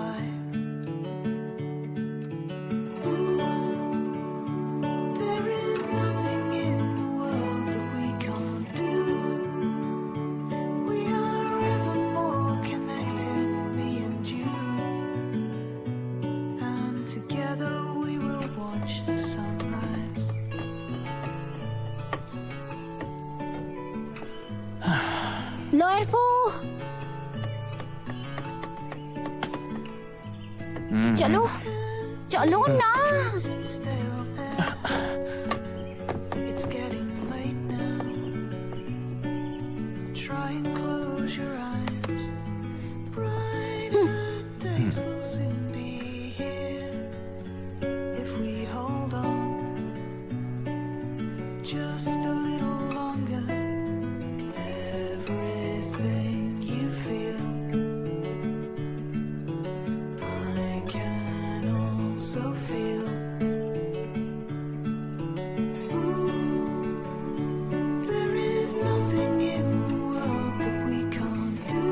survive. There is nothing in the world that we can't do. We are ever more connected, me and you. And together we will watch the sunrise. लॉयरफो, चलो चलो ना। Sit still there. It's getting late now. Try and close your eyes. Brighter days will soon be here if we hold on just a little longer. Everything you feel, I can also feel. Ooh, there is nothing in the world that we can't do.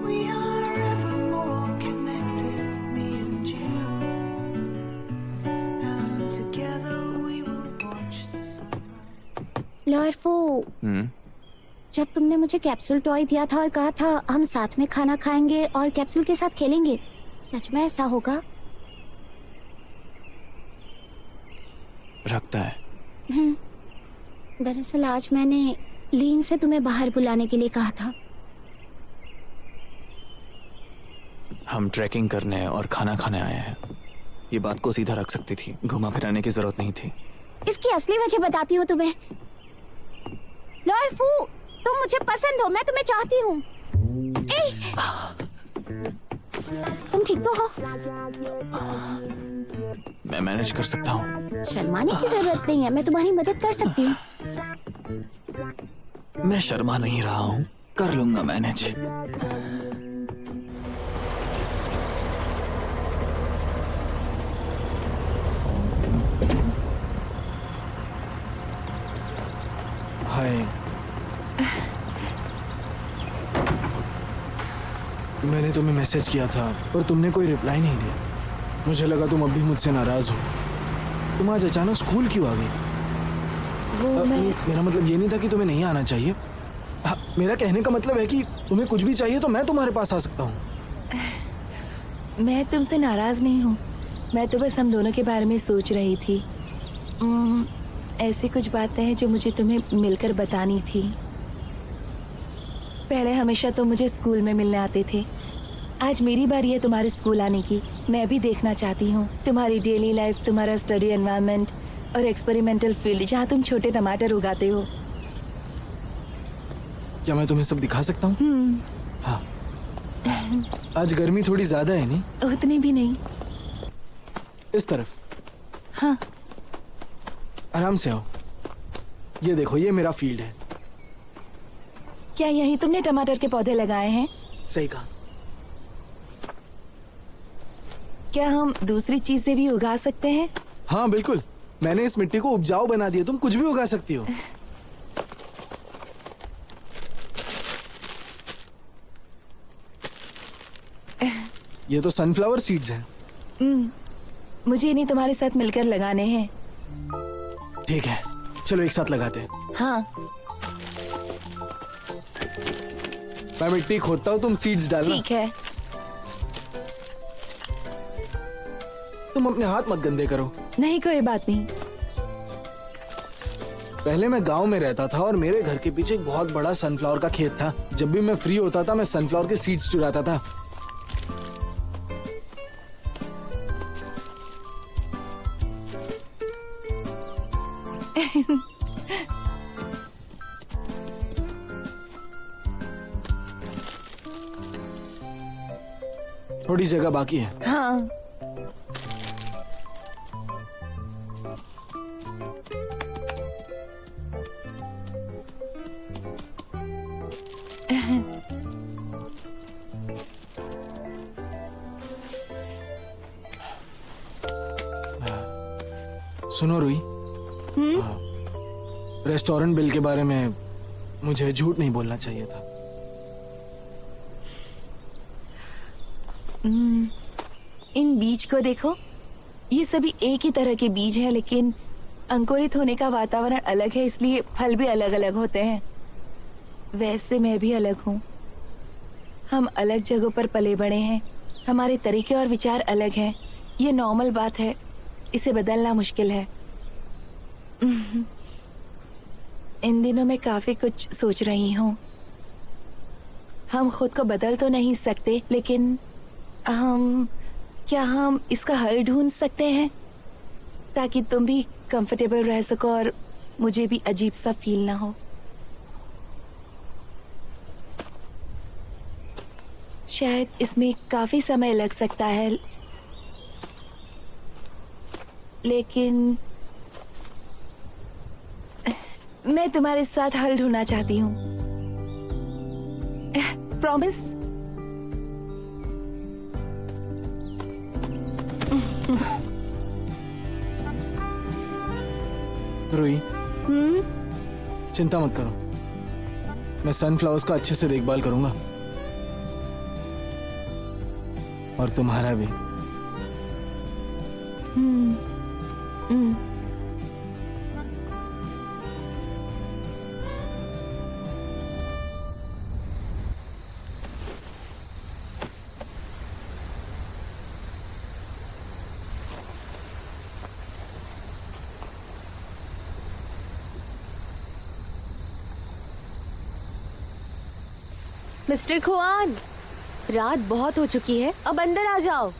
We are ever more connected, me and you. And together we will watch the sunrise. लॉयरफो, जब तुमने मुझे capsule toy दिया था और कहा था हम साथ में खाना खाएंगे और कैप्सूल के साथ खेलेंगे, सच में ऐसा होगा? रखता है। दरअसल आज मैंने लीन से तुम्हें बाहर बुलाने के लिए कहा था। हम ट्रैकिंग करने और खाना खाने आए हैं। ये बात को सीधा रख सकती थी, घुमा फिराने की जरूरत नहीं थी। इसकी असली वजह बताती हूँ तुम्हें। लॉयरफू, तुम मुझे पसंद हो, मैं तुम्हें चाहती हूँ। तुम ठीक तो हो? मैं मैनेज कर सकता हूँ। शर्माने की जरूरत नहीं है, मैं तुम्हारी मदद कर सकती हूँ। मैं शर्मा नहीं रहा हूँ, कर लूंगा मैनेज। हाय, मैंने तुम्हें मैसेज किया था पर तुमने कोई रिप्लाई नहीं दिया। मुझे लगा तुम अभी मुझसे नाराज हो। तुम आज अचानक स्कूल क्यों आ गई? मेरा मतलब ये नहीं था कि तुम्हें नहीं आना चाहिए। मेरा कहने का मतलब है कि तुम्हें कुछ भी चाहिए तो मैं तुम्हारे पास आ सकता हूँ। मैं तुमसे नाराज नहीं हूँ, मैं तो बस हम दोनों के बारे में सोच रही थी। ऐसी कुछ बातें हैं जो मुझे तुम्हें मिलकर बतानी थी। पहले हमेशा तुम मुझे स्कूल में मिलने आते थे, आज मेरी बारी है तुम्हारे स्कूल आने की। मैं भी देखना चाहती हूँ तुम्हारी डेली लाइफ, तुम्हारा स्टडी एनवायरनमेंट और एक्सपेरिमेंटल फील्ड जहाँ तुम छोटे टमाटर उगाते हो। क्या मैं तुम्हें सब दिखा सकता हूँ? हाँ। आज गर्मी थोड़ी ज्यादा है नहीं? उतनी भी नहीं। इस तरफ। हाँ। आराम से आओ। ये देखो, ये मेरा फील्ड है। क्या यही तुमने टमाटर के पौधे लगाए हैं? सही कहा। क्या हम दूसरी चीजें भी उगा सकते हैं? हाँ बिल्कुल, मैंने इस मिट्टी को उपजाऊ बना दिया। तुम कुछ भी उगा सकती हो। ये तो सनफ्लावर सीड्स हैं। मुझे इन्हें तुम्हारे साथ मिलकर लगाने हैं। ठीक है, चलो एक साथ लगाते हैं। हाँ। मैं मिट्टी खोदता हूँ, तुम सीड्स डालना। ठीक है। तुम अपने हाथ मत गंदे करो। नहीं, कोई बात नहीं। पहले मैं गांव में रहता था और मेरे घर के पीछे एक बहुत बड़ा सनफ्लावर का खेत था। जब भी मैं फ्री होता था मैं सनफ्लावर के सीड्स चुराता था। थोड़ी जगह बाकी है। हाँ। सुनो रुई, रेस्टोरेंट बिल के बारे में मुझे झूठ नहीं बोलना चाहिए था। इन बीज को देखो, ये सभी एक ही तरह के बीज हैं, लेकिन अंकुरित होने का वातावरण अलग है, इसलिए फल भी अलग अलग होते हैं। वैसे मैं भी अलग हूँ। हम अलग जगहों पर पले बड़े हैं, हमारे तरीके और विचार अलग हैं। ये नॉर्मल बात है, इसे बदलना मुश्किल है। इन दिनों मैं काफी कुछ सोच रही हूँ। हम खुद को बदल तो नहीं सकते, लेकिन क्या हम इसका हल ढूंढ सकते हैं ताकि तुम भी कंफर्टेबल रह सको और मुझे भी अजीब सा फील ना हो। शायद इसमें काफी समय लग सकता है, लेकिन मैं तुम्हारे साथ हल ढूंढना चाहती हूँ। प्रॉमिस? रुई, चिंता मत करो, मैं सनफ्लावर्स का अच्छे से देखभाल करूंगा और तुम्हारा भी। मिस्टर खुआन, रात बहुत हो चुकी है, अब अंदर आ जाओ।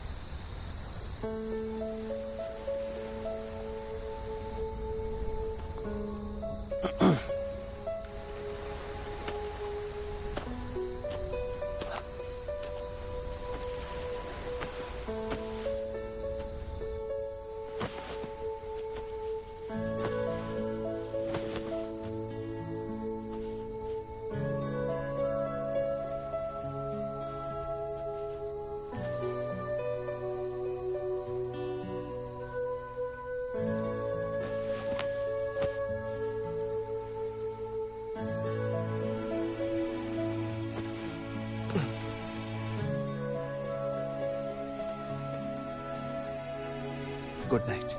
Good night.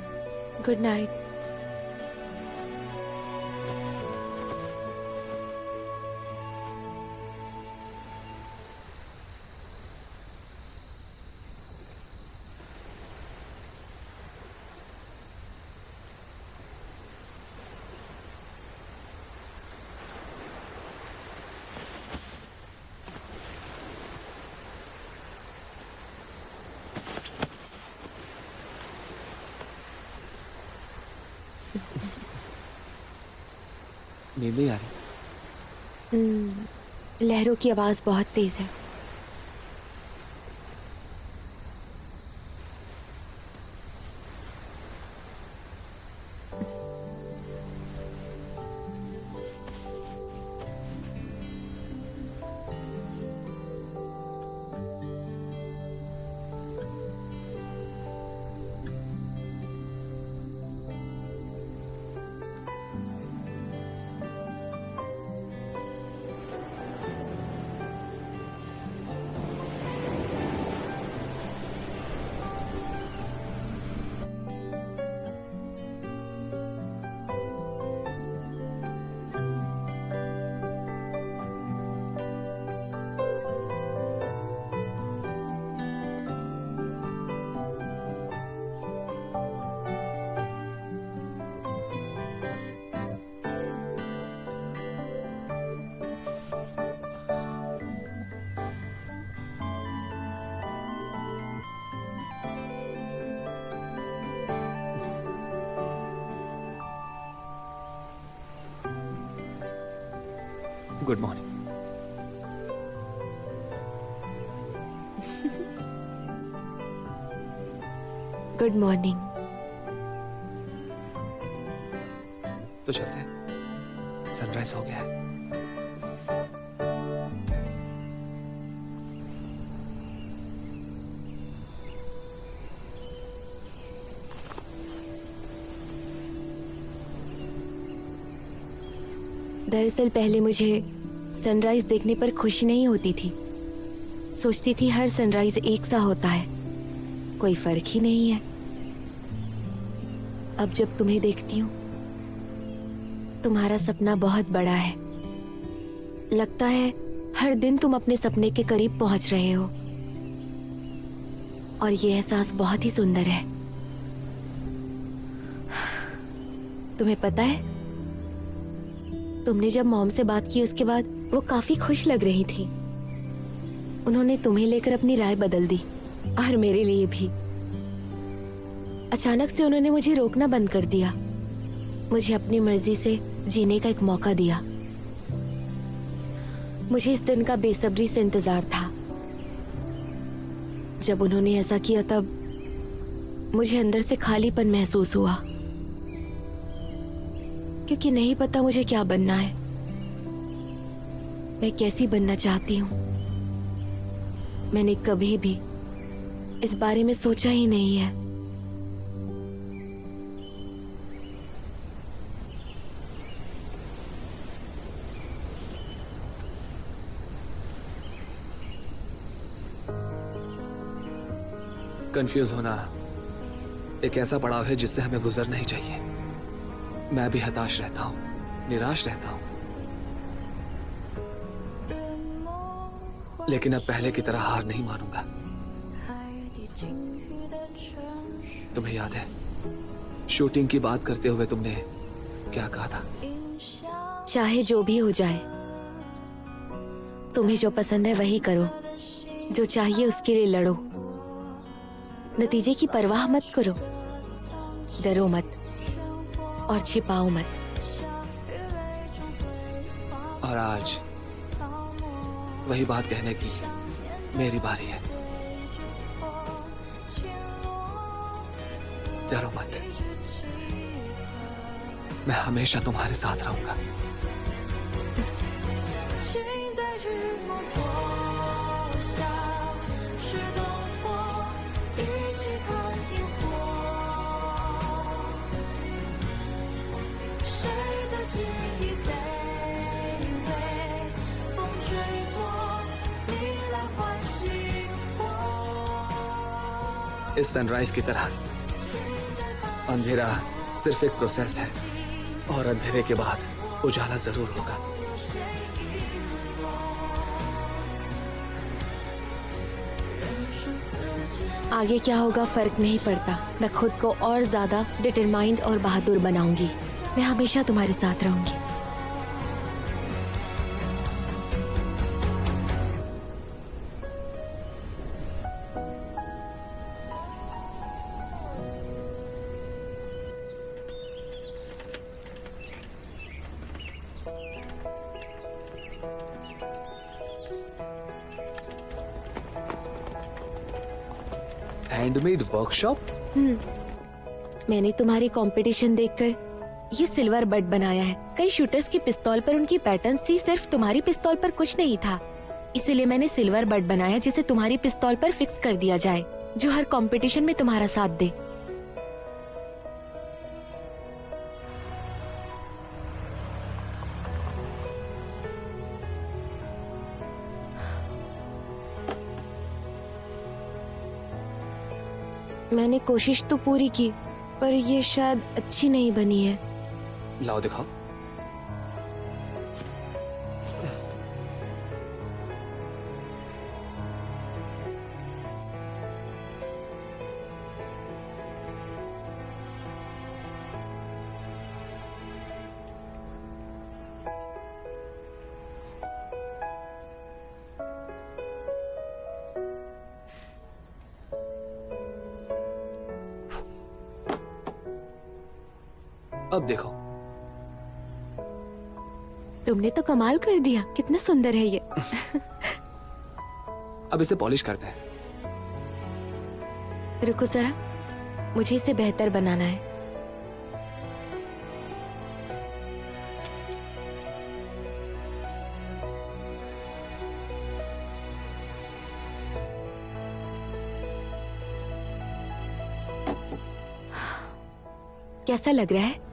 Good night. नींद नहीं आ रही? लहरों की आवाज बहुत तेज है। Good morning. Good morning. तो चलते हैं, सनराइज हो गया है। दरअसल पहले मुझे सनराइज देखने पर खुशी नहीं होती थी। सोचती थी हर सनराइज एक सा होता है, कोई फर्क ही नहीं है। अब जब तुम्हें देखती हूँ, तुम्हारा सपना बहुत बड़ा है। लगता है हर दिन तुम अपने सपने के करीब पहुंच रहे हो, और ये एहसास बहुत ही सुंदर है। तुम्हें पता है, तुमने जब मॉम से बात की उसके बाद वो काफी खुश लग रही थी। उन्होंने तुम्हें लेकर अपनी राय बदल दी, और मेरे लिए भी। अचानक से उन्होंने मुझे रोकना बंद कर दिया, मुझे अपनी मर्जी से जीने का एक मौका दिया। मुझे इस दिन का बेसब्री से इंतजार था। जब उन्होंने ऐसा किया तब मुझे अंदर से खालीपन महसूस हुआ, क्योंकि नहीं पता मुझे क्या बनना है, मैं कैसी बनना चाहती हूँ। मैंने कभी भी इस बारे में सोचा ही नहीं है। कंफ्यूज होना एक ऐसा पड़ाव है जिससे हमें गुजरना ही चाहिए। मैं भी हताश रहता हूँ, निराश रहता हूँ, लेकिन अब पहले की तरह हार नहीं मानूंगा। तुम्हें याद है शूटिंग की बात करते हुए तुमने क्या कहा था? चाहे जो भी हो जाए, तुम्हें जो पसंद है वही करो, जो चाहिए उसके लिए लड़ो, नतीजे की परवाह मत करो, डरो मत और छिपाओ मत। और आज वही बात कहने की मेरी बारी है। डरो मत, मैं हमेशा तुम्हारे साथ रहूंगा। 心在日落过下，是灯火，一起看萤火。谁的记忆卑微，风吹过，你来唤醒我。 इस सनराइज की तरह अंधेरा सिर्फ एक प्रोसेस है, और अंधेरे के बाद उजाला जरूर होगा। आगे क्या होगा फर्क नहीं पड़ता, मैं खुद को और ज्यादा डिटरमाइंड और बहादुर बनाऊंगी। मैं हमेशा तुम्हारे साथ रहूंगी। Handmade workshop? मैंने तुम्हारी कंपटीशन देखकर ये सिल्वर बट बनाया है। कई शूटर्स की पिस्तौल पर उनकी पैटर्न्स थी, सिर्फ तुम्हारी पिस्तौल पर कुछ नहीं था। इसीलिए मैंने सिल्वर बट बनाया जिसे तुम्हारी पिस्तौल पर फिक्स कर दिया जाए, जो हर कंपटीशन में तुम्हारा साथ दे। मैंने कोशिश तो पूरी की, पर ये शायद अच्छी नहीं बनी है। लाओ दिखाओ। अब देखो। तुमने तो कमाल कर दिया, कितना सुंदर है ये। अब इसे पॉलिश करते हैं। रुको जरा, मुझे इसे बेहतर बनाना है। कैसा लग रहा है?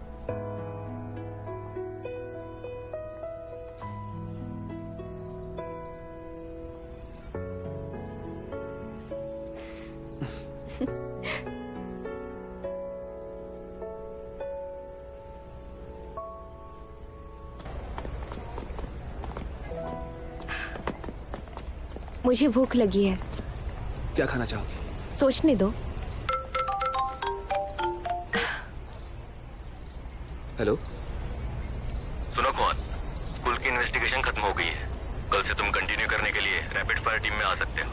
मुझे भूख लगी है, क्या खाना चाहोगी? सोचने दो। हेलो, सुनो कुमार, स्कूल की इन्वेस्टिगेशन खत्म हो गई है। कल से तुम कंटिन्यू करने के लिए रैपिड फायर टीम में आ सकते हो।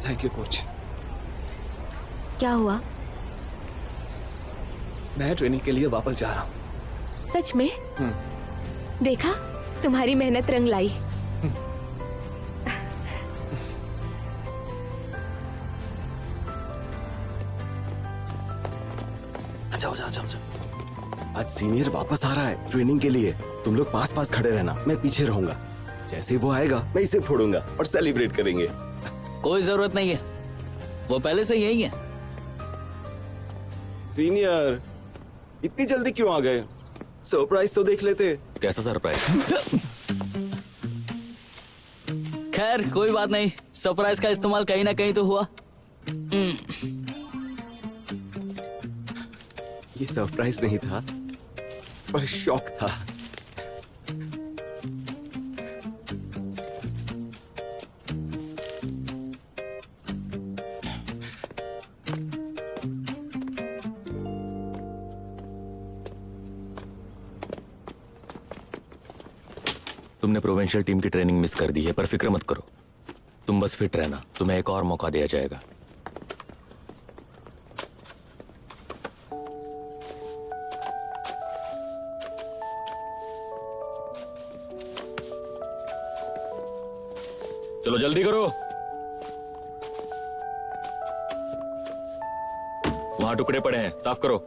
Thank you coach. क्या हुआ? मैं ट्रेनिंग के लिए वापस जा रहा हूँ। सच में? देखा, तुम्हारी मेहनत रंग लाई। अच्छा अच्छा अच्छा अच्छा। आज सीनियर वापस आ रहा है ट्रेनिंग के लिए। तुम लोग पास पास खड़े रहना, मैं पीछे रहूंगा। जैसे ही वो आएगा मैं इसे फोड़ूंगा और सेलिब्रेट करेंगे। कोई जरूरत नहीं है, वो पहले से यही है। सीनियर इतनी जल्दी क्यों आ गए? सरप्राइज तो देख लेते। कैसा सरप्राइज? खैर कोई बात नहीं, सरप्राइज का इस्तेमाल कहीं ना कहीं तो हुआ। ये सरप्राइज नहीं था पर शॉक था। तुमने प्रोविंशियल टीम की ट्रेनिंग मिस कर दी है, पर फिक्र मत करो, तुम बस फिट रहना, तुम्हें एक और मौका दिया जाएगा। चलो जल्दी करो। वहां टुकड़े पड़े हैं, साफ करो।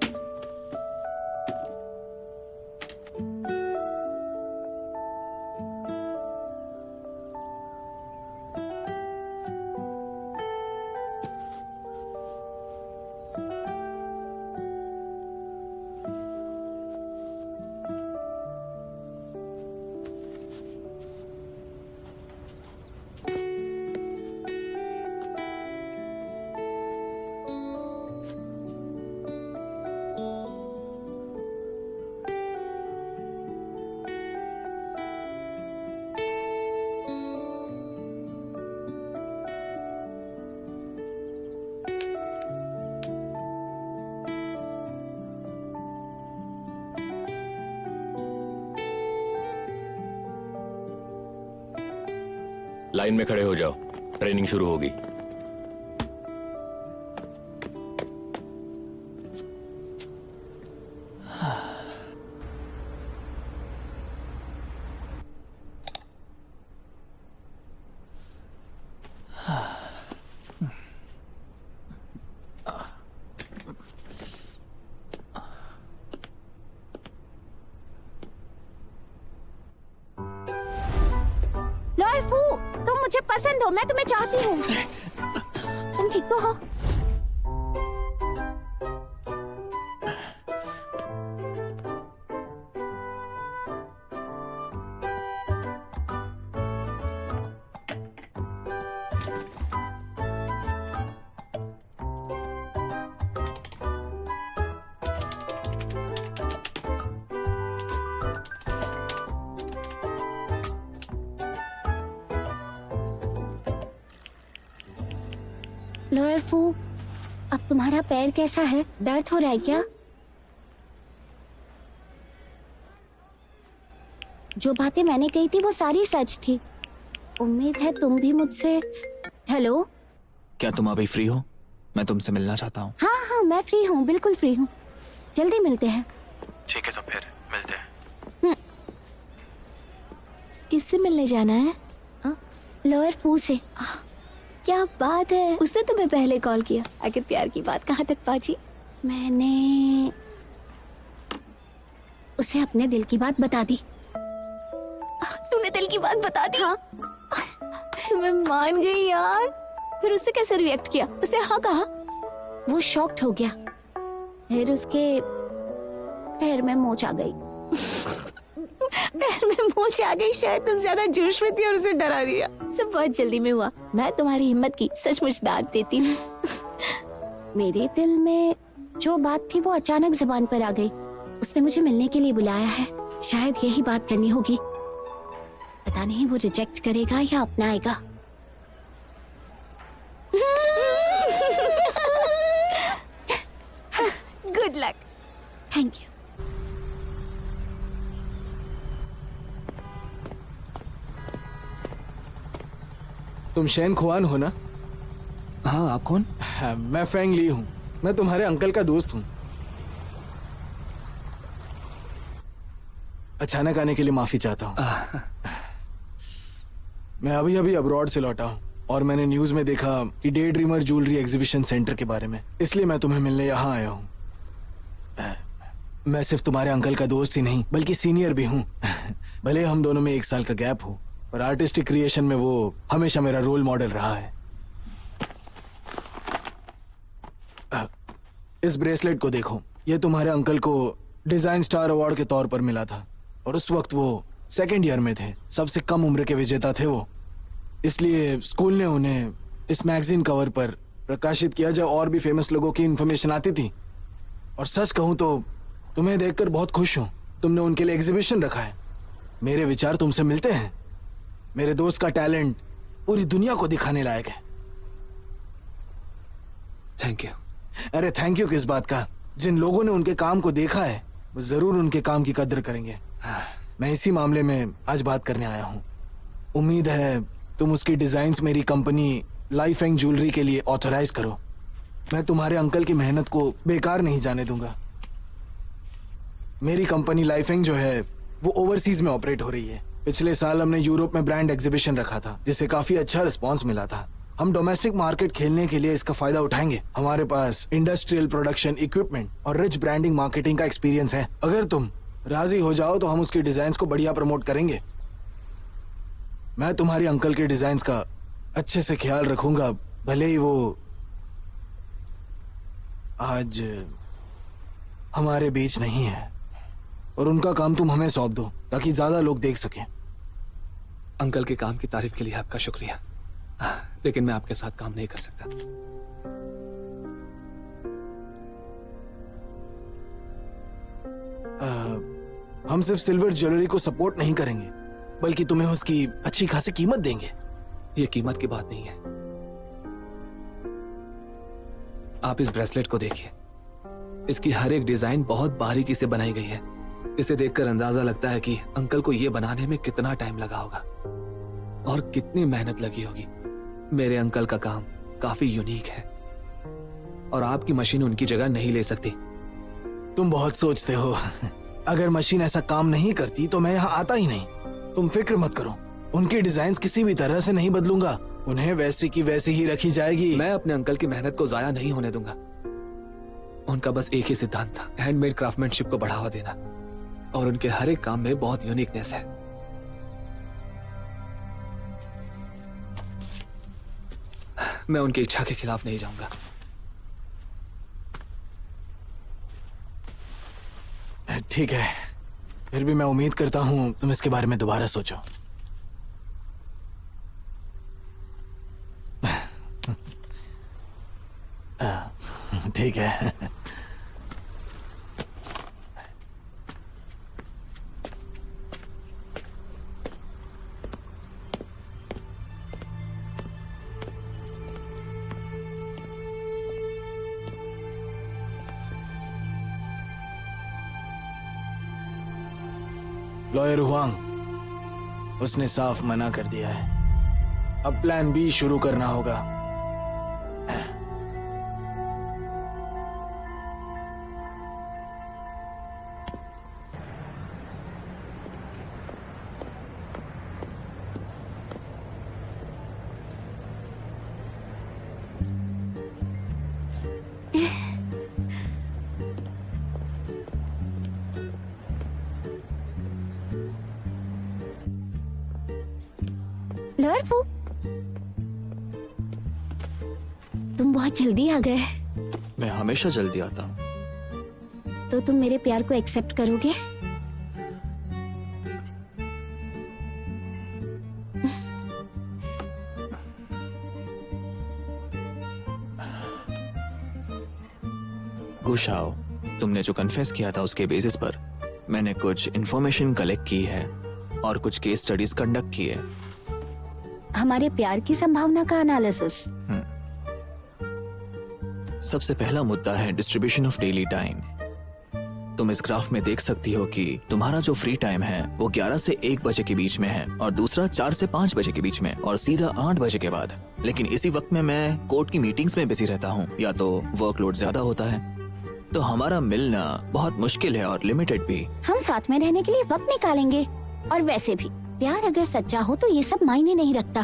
लाइन में खड़े हो जाओ, ट्रेनिंग शुरू होगी। लॉर्ड फू, तुम मुझे पसंद हो, मैं तुम्हें चाहती हूँ। तुम ठीक तो हो? लॉयर फू, अब तुम्हारा पैर कैसा है? दर्द हो रहा है क्या? जो बातें मैंने कही थी वो सारी सच थी। उम्मीद है तुम भी मुझसे। हेलो, क्या तुम अभी फ्री हो? मैं तुमसे मिलना चाहता हूँ। हाँ हाँ, मैं फ्री हूँ, बिल्कुल फ्री हूँ। जल्दी मिलते हैं। ठीक है, तो फिर मिलते हैं। किससे मिलने जाना है? लॉयर फू से। क्या बात है, उसने तुम्हें पहले कॉल किया। आखिर प्यार की बात कहाँ तक पहुंची? मैंने उसे अपने दिल की बात बता दी। तूने दिल की बात बता दी? हाँ। मैं मान गई यार। फिर उससे कैसे रिएक्ट किया? उसने हाँ कहा? वो शॉक्ड हो गया, फिर उसके पैर में मोच आ गई। पैर में मोच आ गई, शायद तुम ज्यादा जोश में थी और उसे डरा दिया। सब बहुत जल्दी में हुआ। मैं तुम्हारी हिम्मत की सचमुच दाद देती हूँ। मेरे दिल में जो बात थी वो अचानक जुबान पर आ गई। उसने मुझे मिलने के लिए बुलाया है, शायद यही बात करनी होगी। पता नहीं वो रिजेक्ट करेगा या अपनाएगा। Good luck. Thank you. तुम शैन खुआन हो ना? हाँ, आप कौन? हाँ, मैं फैंग ली हूँ। मैं तुम्हारे अंकल का दोस्त हूँ। अचानक आने के लिए माफी चाहता हूँ। मैं अभी अभी अब्रॉड से लौटा हूँ और मैंने न्यूज में देखा कि day dreamer jewellery exhibition centre के बारे में, इसलिए मैं तुम्हें मिलने यहाँ आया हूँ। मैं सिर्फ तुम्हारे अंकल का दोस्त ही नहीं बल्कि सीनियर भी हूँ। भले हम दोनों में 1 साल का गैप हो, पर आर्टिस्टिक क्रिएशन में वो हमेशा मेरा रोल मॉडल रहा है। इस ब्रेसलेट को देखो, ये तुम्हारे अंकल को डिजाइन स्टार अवार्ड के तौर पर मिला था और उस वक्त वो 2nd ईयर में थे। सबसे कम उम्र के विजेता थे वो, इसलिए स्कूल ने उन्हें इस मैगजीन कवर पर प्रकाशित किया जब और भी फेमस लोगों की इन्फॉर्मेशन आती थी। और सच कहूं तो तुम्हें देखकर बहुत खुश हूं। तुमने उनके लिए एग्जीबिशन रखा है। मेरे विचार तुमसे मिलते हैं। मेरे दोस्त का टैलेंट पूरी दुनिया को दिखाने लायक है। Thank you. अरे थैंक यू किस बात का? जिन लोगों ने उनके काम को देखा है वो जरूर उनके काम की कद्र करेंगे। मैं इसी मामले में आज बात करने आया हूँ। उम्मीद है तुम उसकी डिजाइन्स मेरी कंपनी लाइफेंग ज्वेलरी के लिए ऑथराइज करो। मैं तुम्हारे अंकल की मेहनत को बेकार नहीं जाने दूंगा। मेरी कंपनी लाइफेंग जो है वो ओवरसीज में ऑपरेट हो रही है। पिछले साल हमने यूरोप में ब्रांड एग्जीबिशन रखा था जिसे काफी अच्छा रिस्पांस मिला था। हम डोमेस्टिक मार्केट खेलने के लिए इसका फायदा उठाएंगे। हमारे पास इंडस्ट्रियल प्रोडक्शन इक्विपमेंट और रिच ब्रांडिंग मार्केटिंग का एक्सपीरियंस है। अगर तुम राजी हो जाओ तो हम उसकी डिजाइन्स को बढ़िया प्रमोट करेंगे। मैं तुम्हारे अंकल के डिजाइन्स का अच्छे से ख्याल रखूंगा, भले ही वो आज हमारे बीच नहीं है। और उनका काम तुम हमें सौंप दो ताकि ज्यादा लोग देख सकें। अंकल के काम की तारीफ के लिए आपका शुक्रिया, लेकिन मैं आपके साथ काम नहीं कर सकता। हम सिर्फ सिल्वर ज्वेलरी को सपोर्ट नहीं करेंगे बल्कि तुम्हें उसकी अच्छी खासी कीमत देंगे। ये कीमत की बात नहीं है। आप इस ब्रेसलेट को देखिए। इसकी हर एक डिजाइन बहुत बारीकी से बनाई गई है। इसे देखकर अंदाजा लगता है कि अंकल को यह बनाने में कितना टाइम लगा होगा और कितनी मेहनत लगी होगी। मेरे अंकल का काम काफी यूनिक है और आपकी मशीन उनकी जगह नहीं ले सकती। तुम बहुत सोचते हो। अगर मशीन ऐसा काम नहीं करती तो मैं यहाँ आता ही नहीं। तुम फिक्र मत करो, उनकी डिजाइन्स किसी भी तरह से नहीं बदलूंगा। उन्हें वैसी की वैसी ही रखी जाएगी। मैं अपने अंकल की मेहनत को जाया नहीं होने दूंगा। उनका बस एक ही सिद्धांत था, हैंडमेड क्राफ्टमैनशिप को बढ़ावा देना, और उनके हर एक काम में बहुत यूनिकनेस है। मैं उनकी इच्छा के खिलाफ नहीं जाऊंगा। ठीक है, फिर भी मैं उम्मीद करता हूं तुम इसके बारे में दोबारा सोचो। ठीक है। लॉयर हुआंग, उसने साफ मना कर दिया है। अब प्लान बी शुरू करना होगा। लॉयर फू, तुम बहुत जल्दी आ गए। मैं हमेशा जल्दी आता हूँ। तो तुम मेरे प्यार को एक्सेप्ट करोगे? गुशाओ, तुमने जो कन्फेस किया था उसके बेसिस पर मैंने कुछ इन्फॉर्मेशन कलेक्ट की है और कुछ केस स्टडीज कंडक्ट की है। हमारे प्यार की संभावना का एनालिसिस। सबसे पहला मुद्दा है डिस्ट्रीब्यूशन ऑफ डेली टाइम। तुम इस ग्राफ में देख सकती हो कि तुम्हारा जो फ्री टाइम है वो 11 से 1 बजे के बीच में है और दूसरा 4 से 5 बजे के बीच में और सीधा 8 बजे के बाद। लेकिन इसी वक्त में मैं कोर्ट की मीटिंग्स में बिजी रहता हूँ या तो वर्कलोड ज्यादा होता है, तो हमारा मिलना बहुत मुश्किल है और लिमिटेड भी। हम साथ में रहने के लिए वक्त निकालेंगे, और वैसे भी प्यार अगर सच्चा हो तो ये सब मायने नहीं रखता।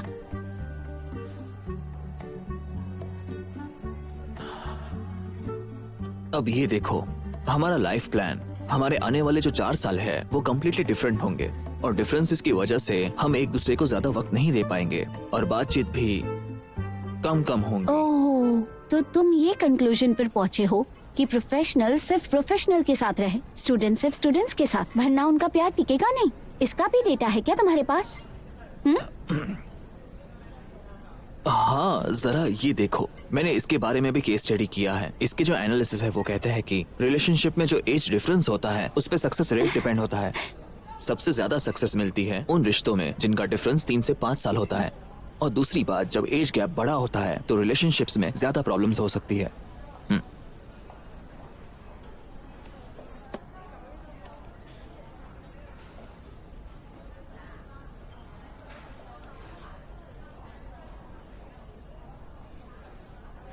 अब ये देखो, हमारा लाइफ प्लान, हमारे आने वाले जो 4 साल है वो कम्प्लीटली डिफरेंट होंगे और डिफरेंसेस की वजह से हम एक दूसरे को ज्यादा वक्त नहीं दे पाएंगे और बातचीत भी कम होंगी। ओह, तो तुम ये कंक्लूजन पर पहुँचे हो कि प्रोफेशनल सिर्फ प्रोफेशनल के साथ रहे, स्टूडेंट सिर्फ स्टूडेंट्स के साथ, वरना उनका प्यार टिकेगा नहीं। इसका भी डेटा है क्या तुम्हारे पास? हाँ, जरा ये देखो, मैंने इसके बारे में भी केस स्टडी किया है। इसके जो एनालिसिस है वो कहते हैं कि रिलेशनशिप में जो एज डिफरेंस होता है उस पे सक्सेस रेट डिपेंड होता है। सबसे ज्यादा सक्सेस मिलती है उन रिश्तों में जिनका डिफरेंस 3 से 5 साल होता है, और दूसरी बात, जब एज गैप बड़ा होता है तो रिलेशनशिप्स में ज्यादा प्रॉब्लम्स हो सकती है।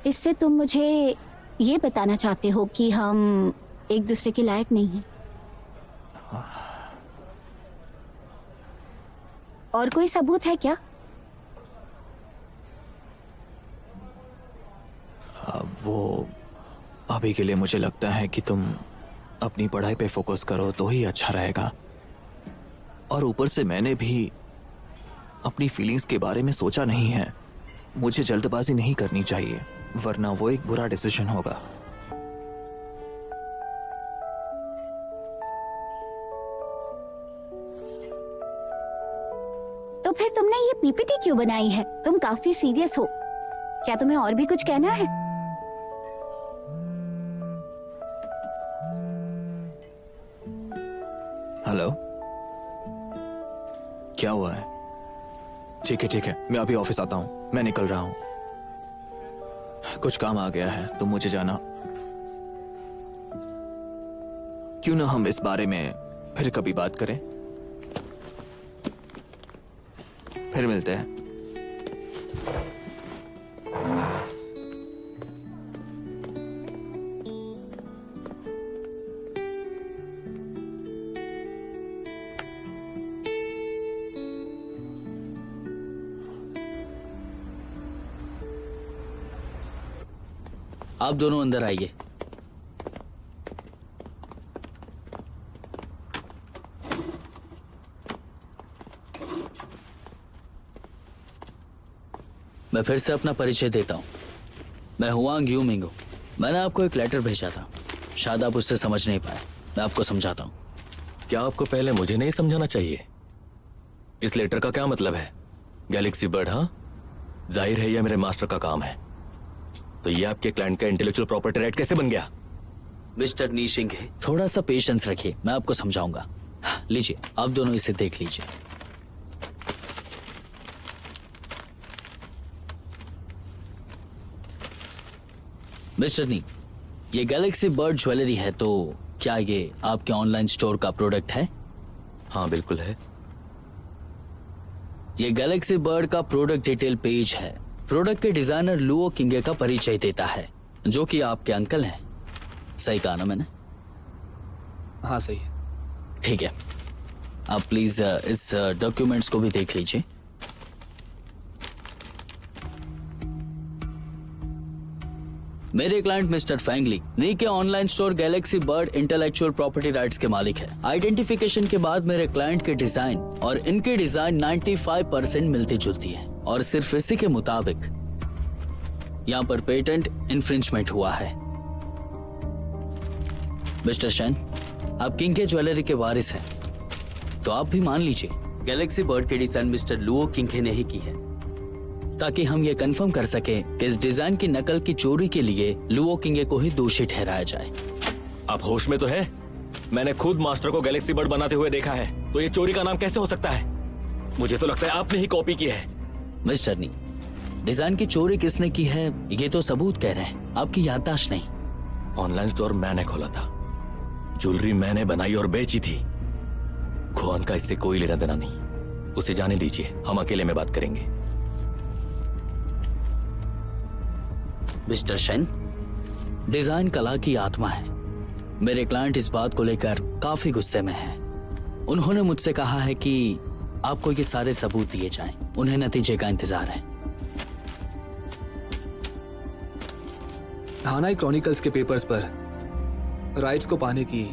इससे तुम मुझे ये बताना चाहते हो कि हम एक दूसरे के लायक नहीं हैं? और कोई सबूत है क्या? वो अभी के लिए मुझे लगता है कि तुम अपनी पढ़ाई पे फोकस करो तो ही अच्छा रहेगा। और ऊपर से मैंने भी अपनी फीलिंग्स के बारे में सोचा नहीं है। मुझे जल्दबाजी नहीं करनी चाहिए, वरना वो एक बुरा डिसीजन होगा। तो फिर तुमने ये पीपीटी क्यों बनाई है? तुम काफी सीरियस हो। क्या तुम्हें और भी कुछ कहना है? हेलो, क्या हुआ है? ठीक है, मैं अभी ऑफिस आता हूँ, मैं निकल रहा हूँ। कुछ काम आ गया है, तुम मुझे जाना। क्यों ना हम इस बारे में फिर कभी बात करें? फिर मिलते हैं। आप दोनों अंदर आइए। मैं फिर से अपना परिचय देता हूं। मैं हुआंग यूमिंग हूं। मैंने आपको एक लेटर भेजा था, शायद आप उससे समझ नहीं पाए। मैं आपको समझाता हूं। क्या आपको पहले मुझे नहीं समझाना चाहिए? इस लेटर का क्या मतलब है? Galaxy bird? हाँ, जाहिर है यह मेरे मास्टर का काम है। तो ये आपके क्लाइंट का इंटेलेक्चुअल प्रॉपर्टी राइट कैसे बन गया? मिस्टर नीशिंग है, थोड़ा सा पेशेंस रखिए, मैं आपको समझाऊंगा। लीजिए, आप दोनों इसे देख लीजिए। मिस्टर नी, ये गैलेक्सी बर्ड ज्वेलरी है, तो क्या ये आपके ऑनलाइन स्टोर का प्रोडक्ट है? हाँ, बिल्कुल है। ये गैलेक्सी बर्ड का प्रोडक्ट डिटेल पेज है। प्रोडक्ट के डिजाइनर लुओ किंगे का परिचय देता है, जो कि आपके अंकल हैं। सही कहा ना मैंने? हाँ, सही है। ठीक है, आप प्लीज इस डॉक्यूमेंट्स को भी देख लीजिए। मेरे क्लाइंट मिस्टर फैंगली नी के online store Galaxy bird intellectual property rights के मालिक है। आइडेंटिफिकेशन के बाद मेरे क्लाइंट के डिजाइन और इनके डिजाइन 95% मिलती जुलती है, और सिर्फ इसी के मुताबिक यहाँ पर पेटेंट इन्फ्रिंजमेंट हुआ है। मिस्टर शेन, आप किंग के ज्वेलरी के वारिस हैं, तो आप भी मान लीजिए गैलेक्सी बर्ड के डिजाइन मिस्टर लुओ किंगे ने ही की है। ताकि हम ये कंफर्म कर सकें कि इस डिजाइन की नकल की चोरी के लिए लुओ किंगे को ही दोषी ठहराया जाए। आप होश में तो है? मैंने खुद मास्टर को गैलेक्सी बर्ड बनाते हुए देखा है, तो ये चोरी का नाम कैसे हो सकता है? मुझे तो लगता है आपने ही कॉपी की है। मिस्टर नी, डिजाइन की चोरी किसने की है ये तो सबूत कह रहे हैं, आपकी याददाश्त नहीं। ऑनलाइन स्टोर मैंने खोला था, ज्वेलरी मैंने बनाई और बेची थी। खुआन का इससे कोई लेना देना नहीं। उसे जाने दीजिए, हम अकेले में बात करेंगे। मिस्टर शेन, डिजाइन कला की आत्मा है। मेरे क्लाइंट इस बात को लेकर काफी गुस्से में हैं। उन्होंने मुझसे कहा है कि आपको ये सारे सबूत दिए जाएं। उन्हें नतीजे का इंतजार है। हानाई क्रॉनिकल्स के पेपर्स पर राइट्स को पाने की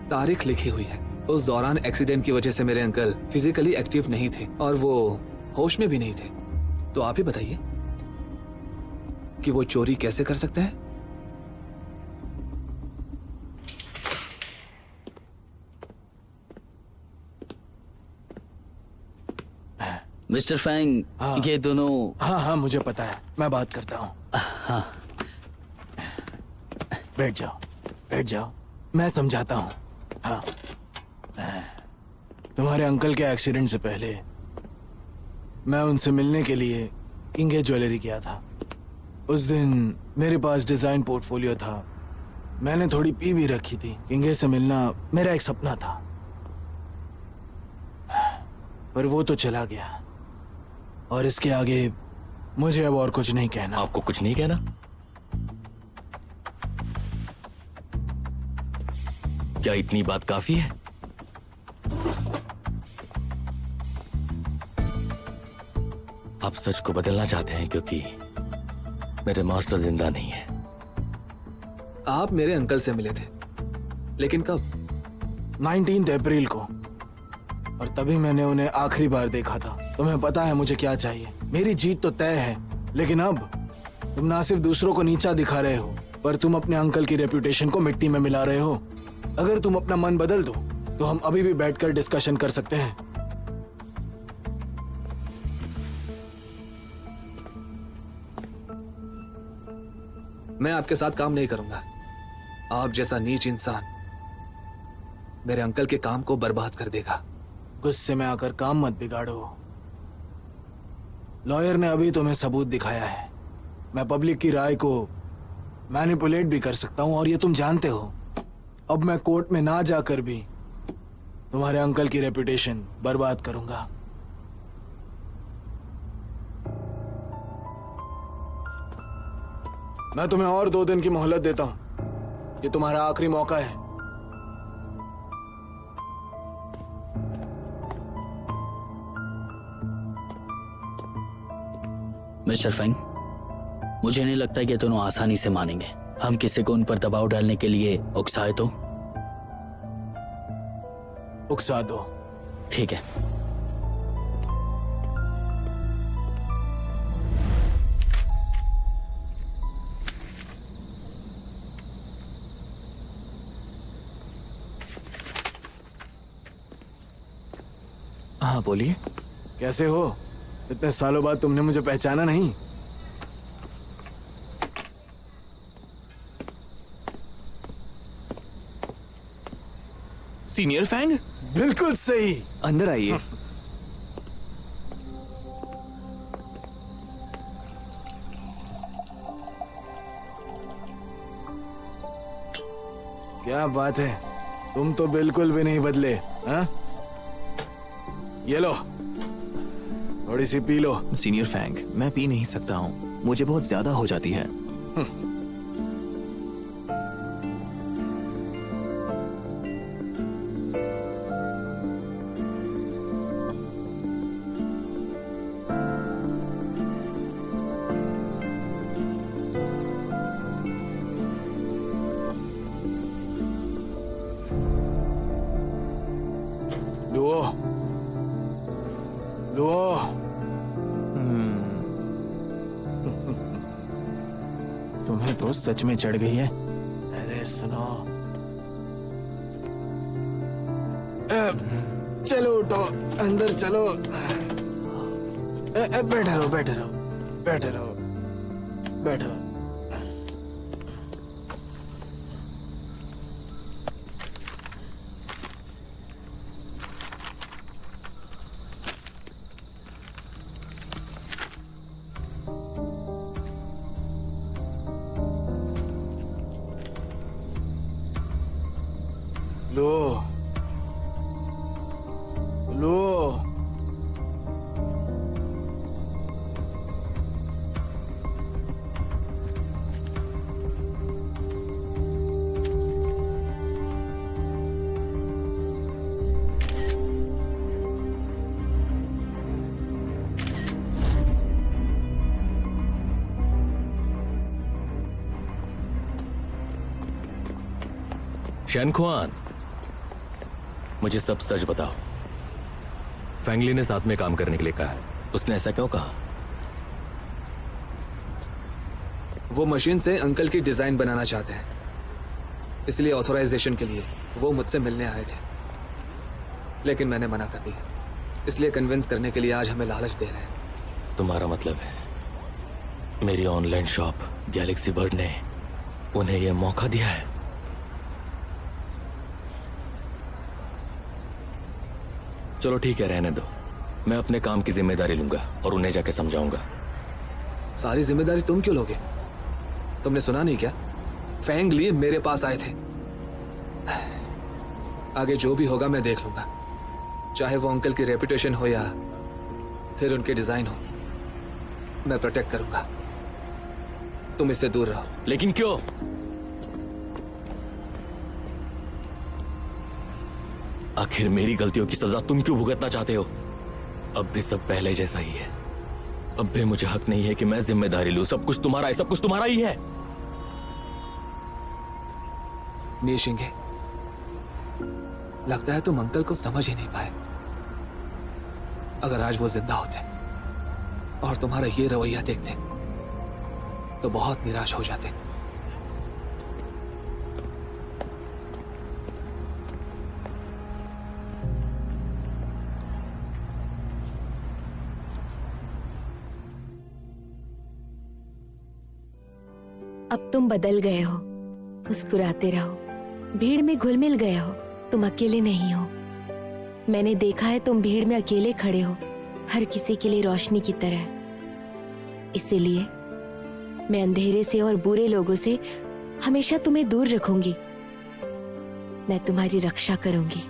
तारीख लिखी हुई है। उस दौरान एक्सीडेंट की वजह से मेरे अंकल फिजिकली एक्टिव नहीं थे और वो होश में भी नहीं थे। तो आप ही बताइए कि वो चोरी कैसे कर सकते हैं? मिस्टर फैंग, हाँ। ये दोनों हाँ हाँ मुझे पता है, मैं बात करता हूँ। हाँ। बैठ जाओ, मैं समझाता हूँ। हाँ, तुम्हारे अंकल के एक्सीडेंट से पहले मैं उनसे मिलने के लिए किंगे ज्वेलरी गया था। उस दिन मेरे पास डिजाइन पोर्टफोलियो था, मैंने थोड़ी पी भी रखी थी। किंगे से मिलना मेरा एक सपना था, पर वो तो चला गया और इसके आगे मुझे अब और कुछ नहीं कहना। आपको कुछ नहीं कहना? क्या इतनी बात काफी है? आप सच को बदलना चाहते हैं क्योंकि मेरे मास्टर जिंदा नहीं है। आप मेरे अंकल से मिले थे, लेकिन कब? 19 अप्रैल को, और तभी मैंने उन्हें आखिरी बार देखा था। तुम्हें पता है मुझे क्या चाहिए। मेरी जीत तो तय है, लेकिन अब तुम ना सिर्फ दूसरों को नीचा दिखा रहे हो, पर तुम अपने अंकल की रेपुटेशन को मिट्टी में मिला रहे हो। अगर तुम अपना मन बदल दो तो हम अभी भी बैठकर डिस्कशन कर सकते हैं। मैं आपके साथ काम नहीं करूंगा। आप जैसा नीच इंसान मेरे अंकल के काम को बर्बाद कर देगा। गुस्से में आकर काम मत बिगाड़ो। लॉयर ने अभी तुम्हें सबूत दिखाया है। मैं पब्लिक की राय को मैनिपुलेट भी कर सकता हूं और ये तुम जानते हो। अब मैं कोर्ट में ना जाकर भी तुम्हारे अंकल की रेपुटेशन बर्बाद करूंगा। मैं तुम्हें और 2 दिन की मोहलत देता हूं। ये तुम्हारा आखिरी मौका है। मिस्टर फैंग, मुझे नहीं लगता कि दोनों आसानी से मानेंगे। हम किसी को उन पर दबाव डालने के लिए उकसाए तो? उकसा दो। ठीक है। हाँ बोलिए। कैसे हो? इतने सालों बाद तुमने मुझे पहचाना नहीं? सीनियर फैंग, बिल्कुल सही। अंदर आइए। क्या बात है, तुम तो बिल्कुल भी नहीं बदले। हाँ? ये लो, थोड़ी C P low. Senior Fang, मैं पी नहीं सकता हूँ, मुझे बहुत ज्यादा हो जाती है। लो लो। तुम्हें तो सच में चढ़ गई है। अरे सुनो, चलो उठो, अंदर चलो। बैठे रहो बैठे रहो। बैठे रहो, बैठो। लो लो, शैनख्वान, मुझे सब सच बताओ। फैंगली ने साथ में काम करने के लिए कहा है। उसने ऐसा क्यों कहा? वो मशीन से अंकल की डिजाइन बनाना चाहते हैं, इसलिए ऑथराइजेशन के लिए वो मुझसे मिलने आए थे, लेकिन मैंने मना कर दिया। इसलिए कन्विंस करने के लिए आज हमें लालच दे रहे हैं। तुम्हारा मतलब है मेरी ऑनलाइन शॉप गैलेक्सी बर्ड ने उन्हें यह मौका दिया है? चलो ठीक है, रहने दो। मैं अपने काम की जिम्मेदारी लूंगा और उन्हें जाके समझाऊंगा। सारी जिम्मेदारी तुम क्यों लोगे? तुमने सुना नहीं क्या? फैंगली मेरे पास आए थे। आगे जो भी होगा मैं देख लूंगा, चाहे वो अंकल की रेपुटेशन हो या फिर उनके डिजाइन हो, मैं प्रोटेक्ट करूंगा। तुम इससे दूर रहो। लेकिन क्यों? आखिर मेरी गलतियों की सजा तुम क्यों भुगतना चाहते हो? अब भी सब पहले जैसा ही है। अब भी मुझे हक नहीं है कि मैं जिम्मेदारी लूं। सब कुछ तुम्हारा है, सब कुछ तुम्हारा ही है। नीशिंगे, लगता है तुम अंकल को समझ ही नहीं पाए। अगर आज वो जिंदा होते और तुम्हारा ये रवैया देखते तो बहुत निराश हो जाते। अब तुम बदल गए हो, मुस्कुराते रहो। भीड़ में घुल मिल गए हो, तुम अकेले नहीं हो। मैंने देखा है तुम भीड़ में अकेले खड़े हो, हर किसी के लिए रोशनी की तरह। इसीलिए मैं अंधेरे से और बुरे लोगों से हमेशा तुम्हें दूर रखूंगी। मैं तुम्हारी रक्षा करूंगी।